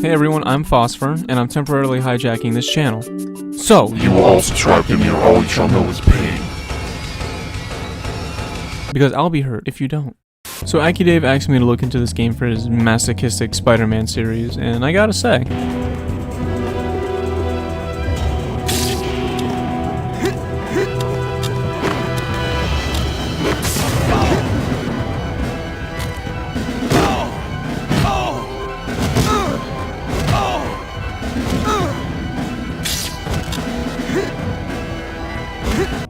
Hey everyone, I'm Phosphor, and I'm temporarily hijacking this channel. So, You will all subscribe to me or all you shall know is pain. because I'll be hurt if you don't. So Akidaves asked me to look into this game for his masochistic Spider-Man series, and I gotta say,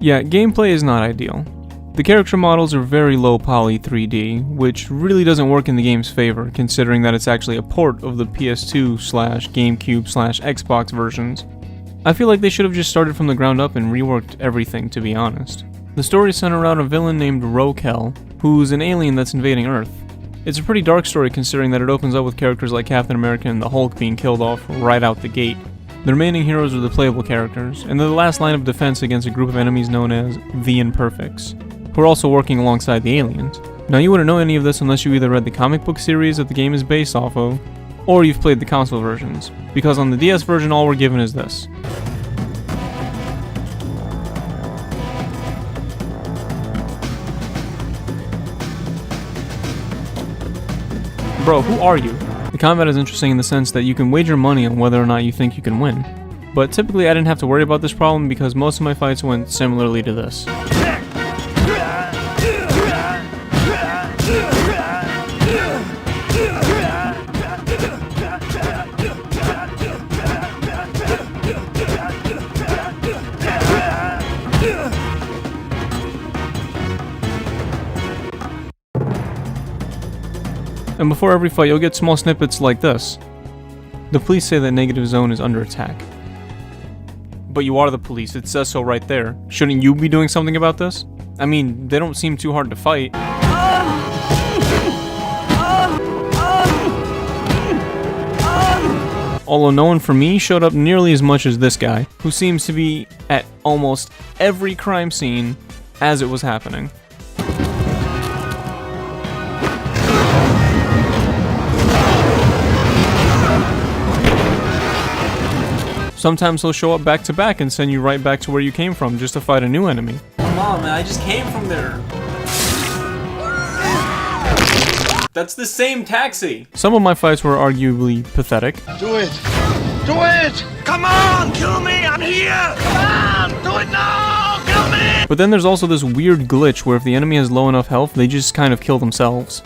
yeah, gameplay is not ideal. The character models are very low poly 3D, which really doesn't work in the game's favor, considering that it's actually a port of the PS2/GameCube/Xbox versions. I feel like they should have just started from the ground up and reworked everything, to be honest. The story centers around a villain named Rokel, who's an alien that's invading Earth. It's a pretty dark story considering that it opens up with characters like Captain America and the Hulk being killed off right out the gate. The remaining heroes are the playable characters, and they're the last line of defense against a group of enemies known as the Imperfects, who are also working alongside the aliens. Now you wouldn't know any of this unless you either read the comic book series that the game is based off of, or you've played the console versions, because on the DS version all we're given is this. Bro, who are you? The combat is interesting in the sense that you can wager money on whether or not you think you can win. But typically I didn't have to worry about this problem because most of my fights went similarly to this. And before every fight, you'll get small snippets like this. The police say that Negative Zone is under attack. But you are the police, it says so right there. Shouldn't you be doing something about this? I mean, they don't seem too hard to fight. Although no one from me showed up nearly as much as this guy, who seems to be at almost every crime scene as it was happening. Sometimes he'll show up back to back and send you right back to where you came from just to fight a new enemy. Come on, man, I just came from there. That's the same taxi. Some of my fights were arguably pathetic. Do it! Do it! Come on! Kill me! I'm here! Come on! Do it now! Kill me! But then there's also this weird glitch where if the enemy has low enough health, they just kind of kill themselves.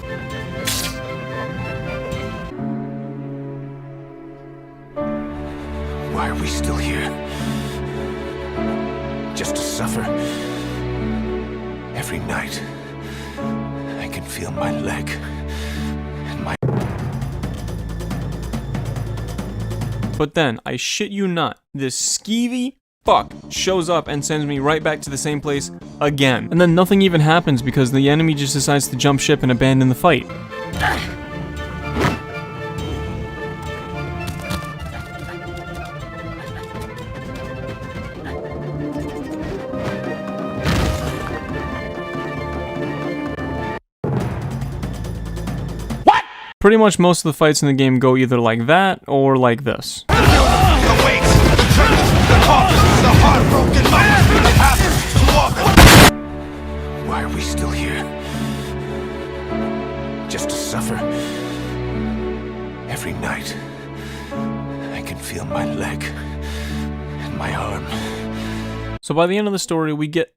Why are we still here? Just to suffer. Every night, I can feel my leg and my... But then, I shit you not, this skeevy fuck shows up and sends me right back to the same place again. And then nothing even happens because the enemy just decides to jump ship and abandon the fight. Pretty much most of the fights in the game go either like that or like this. Why are we still here? Just to suffer. Every night, I can feel my leg and my arm. So by the end of the story, we get...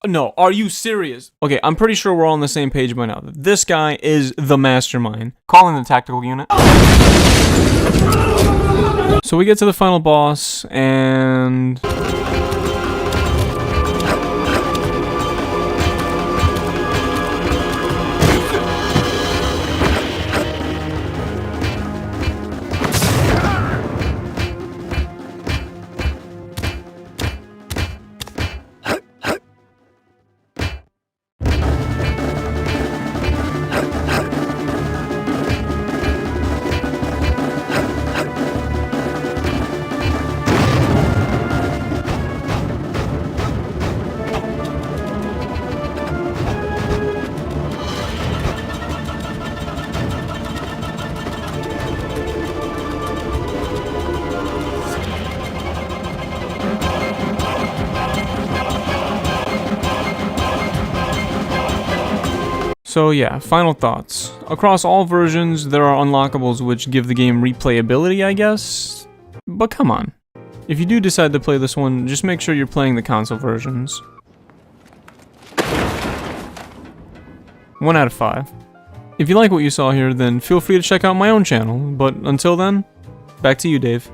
No, are you serious? Okay, I'm pretty sure we're all on the same page by now. This guy is the mastermind. Calling the tactical unit. So we get to the final boss, and... So yeah, final thoughts. Across all versions, there are unlockables which give the game replayability, I guess? But come on. If you do decide to play this one, just make sure you're playing the console versions. 1 out of 5. If you like what you saw here, then feel free to check out my own channel, but until then, back to you, Dave.